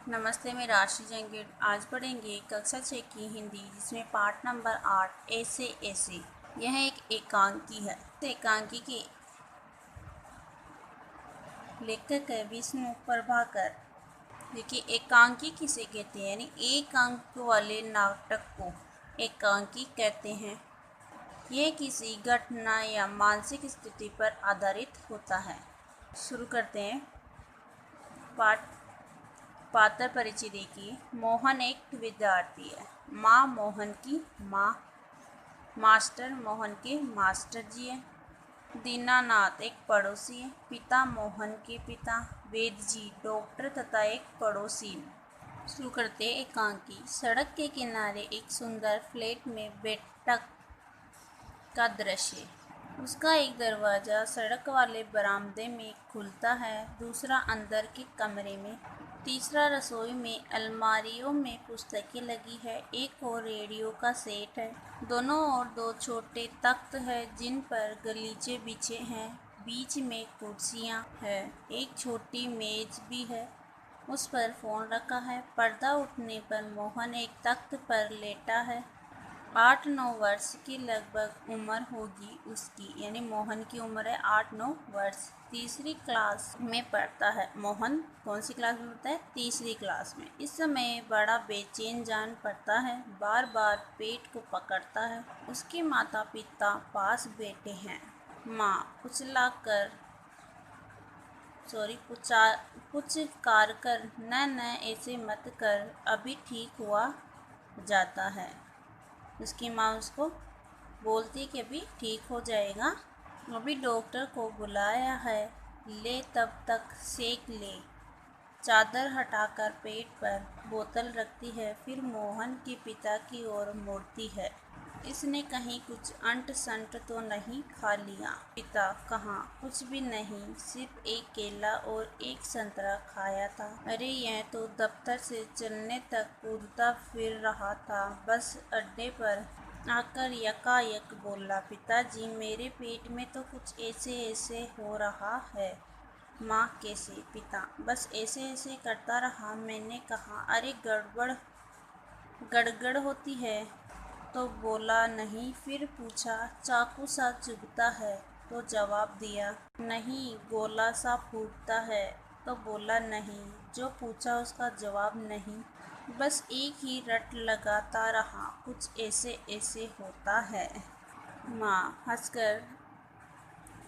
नमस्ते, मैं राशि जंगीर। आज पढ़ेंगे कक्षा 6 की हिंदी, जिसमें पाठ नंबर 8 ऐसे ऐसे। यह एक एकांकी है। एकांकी के लेखक है विष्णु प्रभाकर। देखिए, एकांकी किसे कहते हैं, यानी एक अंक वाले नाटक को एकांकी कहते हैं। यह किसी घटना या मानसिक स्थिति पर आधारित होता है। शुरू करते हैं। पाठ पात्र परिचय देखिए। मोहन एक विद्यार्थी है। माँ मोहन की माँ। मास्टर मोहन के मास्टर जी है। दीनानाथ एक पड़ोसी है। पिता मोहन के पिता वेद जी डॉक्टर तथा एक पड़ोसी। शुरू करते एकांकी। सड़क के किनारे एक सुंदर फ्लैट में बैठक का दृश्य। उसका एक दरवाजा सड़क वाले बरामदे में खुलता है, दूसरा अंदर के कमरे में, तीसरा रसोई में अलमारियों में पुस्तकें लगी है, एक और रेडियो का सेट है। दोनों ओर दो छोटे तख्त है जिन पर गलीचे बिछे हैं। बीच में कुर्सियां है, एक छोटी मेज भी है, उस पर फोन रखा है। पर्दा उठने पर मोहन एक तख्त पर लेटा है। 8-9 वर्ष की लगभग उम्र होगी उसकी, यानी मोहन की उम्र है 8-9 वर्ष। तीसरी क्लास में पढ़ता है। मोहन कौन सी क्लास में पढ़ता है? तीसरी क्लास में। इस समय बड़ा बेचैन जान पड़ता है, बार बार पेट को पकड़ता है। उसके माता पिता पास बैठे हैं। माँ पुचकार कर, न ऐसे मत कर, अभी ठीक हुआ जाता है। उसकी माँ उसको बोलती कि अभी ठीक हो जाएगा, अभी डॉक्टर को बुलाया है, ले तब तक सेक ले। चादर हटाकर पेट पर बोतल रखती है, फिर मोहन के पिता की ओर मुड़ती है। इसने कहीं कुछ अंट संट तो नहीं खा लिया? पिता: कहाँ, कुछ भी नहीं, सिर्फ एक केला और एक संतरा खाया था। अरे, यह तो दफ्तर से चलने तक कूदता फिर रहा था, बस अड्डे पर आकर यकायक बोला, पिताजी मेरे पेट में तो कुछ ऐसे ऐसे हो रहा है। माँ: कैसे? पिता: बस ऐसे ऐसे करता रहा। मैंने कहा, अरे गड़गड़ होती है, तो बोला नहीं। फिर पूछा, चाकू सा चुभता है, तो जवाब दिया नहीं। गोला सा फूटता है, तो बोला नहीं। जो पूछा उसका जवाब नहीं। बस एक ही रट लगाता रहा, कुछ ऐसे ऐसे होता है। माँ हंसकर,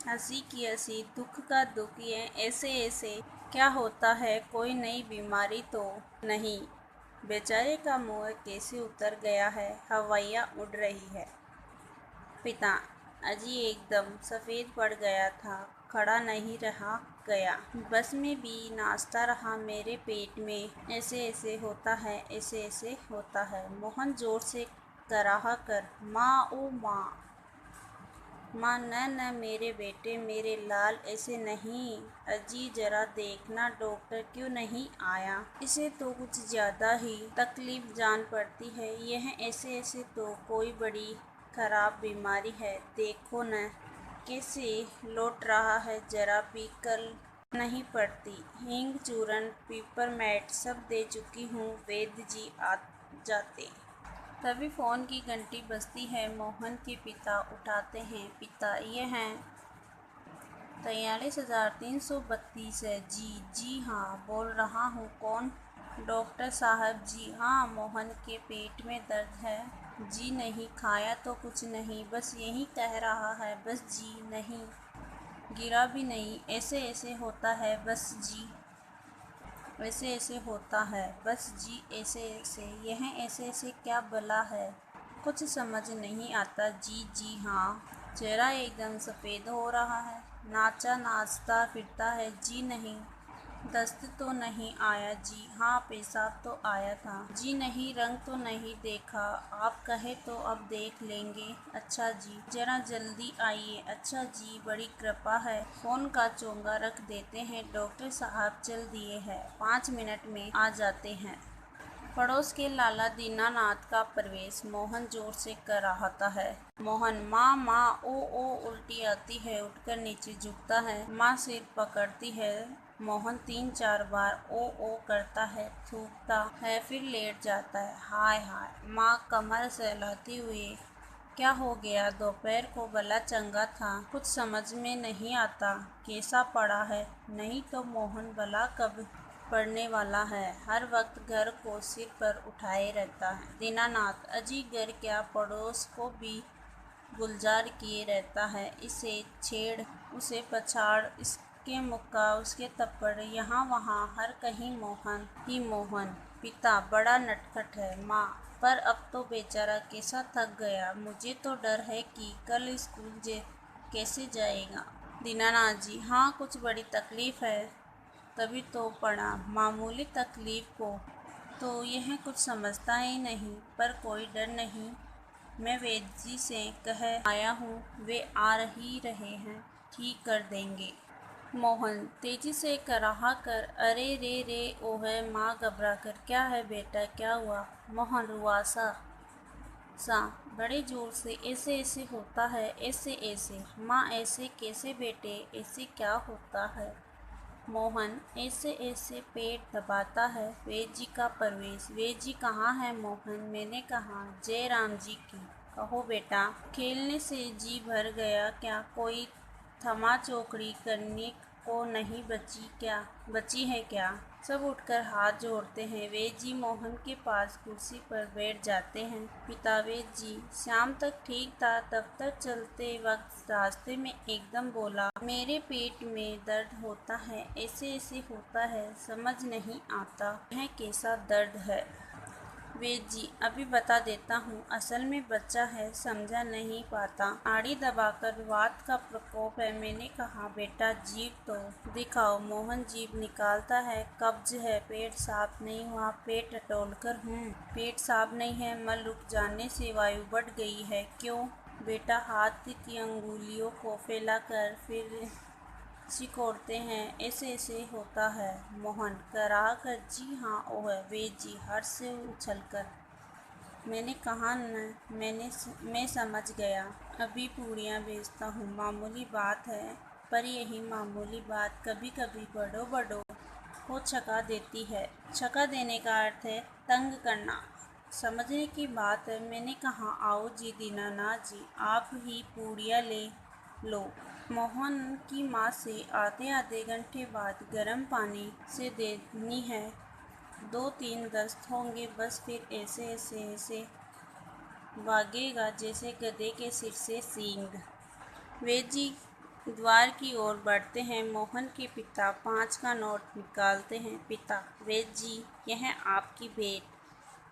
हंसी की हंसी, दुख का दुख, ये ऐसे ऐसे क्या होता है? कोई नई बीमारी तो नहीं? बेचारे का मुंह कैसे उतर गया है, हवाइयाँ उड़ रही है। पिता: अजी एकदम सफ़ेद पड़ गया था, खड़ा नहीं रहा गया। बस में भी नाचता रहा, मेरे पेट में ऐसे ऐसे होता है, ऐसे ऐसे होता है। मोहन जोर से कराह कर, माँ ओ माँ। माँ: न मेरे बेटे, मेरे लाल, ऐसे नहीं। अजी जरा देखना, डॉक्टर क्यों नहीं आया? इसे तो कुछ ज़्यादा ही तकलीफ जान पड़ती है। यह ऐसे ऐसे तो कोई बड़ी खराब बीमारी है, देखो न कैसे लौट रहा है, जरा भी कल नहीं पड़ती। हींग चूर्ण पिपरमेंट सब दे चुकी हूँ, वैद्य जी आ जाते। तभी फ़ोन की घंटी बजती है। मोहन के पिता उठाते हैं। पिता: ये हैं 43,332 है। जी हाँ, बोल रहा हूँ। कौन? डॉक्टर साहब जी। हाँ। मोहन के पेट में दर्द है? जी नहीं, खाया तो कुछ नहीं, बस यही कह रहा है, बस जी नहीं, गिरा भी नहीं, ऐसे ऐसे होता है, बस जी, ऐसे ऐसे होता है, बस जी, ऐसे ऐसे। यह ऐसे ऐसे क्या भला है? कुछ समझ नहीं आता। जी हाँ। चेहरा एकदम सफ़ेद हो रहा है, नाचता फिरता है। जी नहीं। दस्त तो नहीं आया? जी हाँ। पेशाब तो आया था? जी नहीं। रंग तो नहीं देखा? आप कहे तो अब देख लेंगे। अच्छा जी, जरा जल्दी आइए। अच्छा जी, बड़ी कृपा है। फ़ोन का चोंगा रख देते हैं। डॉक्टर साहब चल दिए हैं, 5 मिनट में आ जाते हैं। पड़ोस के लाला दीनानाथ का प्रवेश मोहन जोर से कराहता है। मोहन माँ माँ ओ उल्टी आती है, उठकर नीचे झुकता है। माँ सिर पकड़ती है। मोहन 3-4 बार ओ करता है, थूकता है, फिर लेट जाता है। हाय हाय, माँ कमर सहलाती हुई, क्या हो गया? दोपहर को गला चंगा था, कुछ समझ में नहीं आता, कैसा पड़ा है? नहीं तो मोहन भला कब पड़ने वाला है, हर वक्त घर को सिर पर उठाए रहता है। दीनानाथ अजी घर क्या, पड़ोस को भी गुलजार किए रहता है। इसे छेड़, उसे पछाड़, इसके मुक्का, उसके थप्पड़, यहाँ वहाँ, हर कहीं मोहन ही मोहन। पिता बड़ा नटखट है। माँ पर अब तो बेचारा कैसा थक गया, मुझे तो डर है कि कल स्कूल कैसे जाएगा। दीनानाथ जी हाँ, कुछ बड़ी तकलीफ है तभी तो पढ़ा। मामूली तकलीफ को तो यह कुछ समझता ही नहीं, पर कोई डर नहीं, मैं वैद्य जी से कह आया हूँ, वे आ ही रहे हैं, ठीक कर देंगे। मोहन तेजी से कराहा कर, अरे रे ओह माँ घबरा कर, क्या है बेटा, क्या हुआ? मोहन रुआसा सा बड़े जोर से, ऐसे ऐसे होता है, ऐसे ऐसे। माँ ऐसे कैसे बेटे, ऐसे क्या होता है? मोहन ऐसे ऐसे पेट दबाता है। वेद जी का प्रवेश। वेद जी कहाँ है मोहन? मैंने कहा जय राम जी की। कहो बेटा, खेलने से जी भर गया क्या? कोई थमा चौकड़ी करने को नहीं बची है क्या? सब उठकर हाथ जोड़ते हैं। वेद जी मोहन के पास कुर्सी पर बैठ जाते हैं। पिता वेद जी, शाम तक ठीक था, दफ्तर चलते वक्त रास्ते में एकदम बोला, मेरे पेट में दर्द होता है, ऐसे ऐसे होता है, समझ नहीं आता यह कैसा दर्द है। वेद जी अभी बता देता हूँ, असल में बच्चा है, समझा नहीं पाता, आड़ी दबाकर वात का प्रकोप है। मैंने कहा बेटा जीभ तो दिखाओ। मोहन जीभ निकालता है, कब्ज है, पेट साफ नहीं हुआ, पेट टटोलकर पेट साफ नहीं है, मल रुक जाने से वायु बढ़ गई है। क्यों बेटा? हाथ की अंगुलियों को फैलाकर फिर सिकोड़ते हैं, ऐसे ऐसे होता है। मोहन कराह कर, जी हाँ ओह। वेद जी हर्ष से उछलकर, मैंने कहा न, मैं समझ गया, अभी पूड़ियाँ बेचता हूँ, मामूली बात है, पर यही मामूली बात कभी कभी बड़ों बड़ों को छका देती है। छका देने का अर्थ है तंग करना, समझने की बात है। मैंने कहा आओ जी दीनानाथ जी, आप ही पूड़ियाँ ले लो। मोहन की माँ से आधे घंटे बाद गर्म पानी से देनी है, 2-3 दस्त होंगे बस, फिर ऐसे ऐसे ऐसे भागेगा जैसे गधे के सिर से सींग। वेद जी द्वार की ओर बढ़ते हैं। मोहन के पिता 5 का नोट निकालते हैं। पिता वेद जी, यह आपकी भेंट।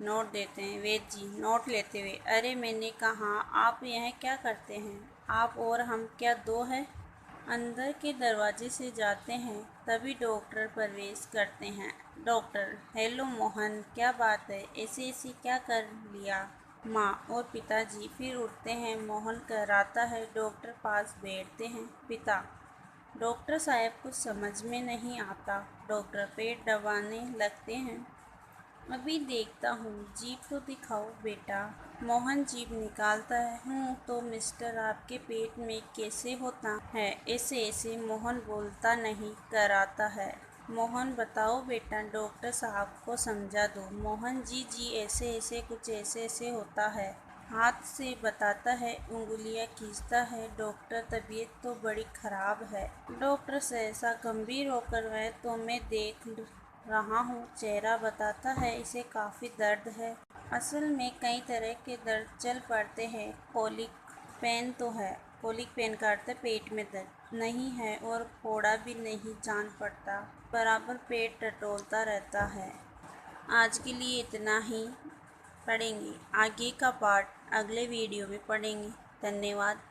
नोट देते हैं। वेद जी नोट लेते हुए, अरे मैंने कहा आप यह क्या करते हैं? आप और हम क्या दो हैं? अंदर के दरवाजे से जाते हैं, तभी डॉक्टर प्रवेश करते हैं। डॉक्टर हेलो मोहन, क्या बात है, ऐसे ऐसे क्या कर लिया? माँ और पिताजी फिर उठते हैं। मोहन कराता है, डॉक्टर पास बैठते हैं। पिता डॉक्टर साहब कुछ समझ में नहीं आता। डॉक्टर पेट दबाने लगते हैं। अभी देखता हूँ, जीभ तो दिखाओ बेटा। मोहन जीभ निकालता है। तो मिस्टर आपके पेट में कैसे होता है? ऐसे ऐसे। मोहन बोलता नहीं, कराता है। मोहन बताओ बेटा, डॉक्टर साहब को समझा दो। मोहन जी ऐसे ऐसे, कुछ ऐसे ऐसे होता है। हाथ से बताता है, उंगलियां खींचता है। डॉक्टर तबीयत तो बड़ी खराब है। डॉक्टर सहसा गंभीर होकर, वह तो मैं देख रहा हूँ, चेहरा बताता है इसे काफ़ी दर्द है। असल में कई तरह के दर्द चल पड़ते हैं। कोलिक पेन तो है, कोलिक पेन का अर्थ है पेट में दर्द नहीं है, और फोड़ा भी नहीं जान पड़ता, बराबर पेट टटोलता रहता है। आज के लिए इतना ही पढ़ेंगे, आगे का पार्ट अगले वीडियो में पढ़ेंगे। धन्यवाद।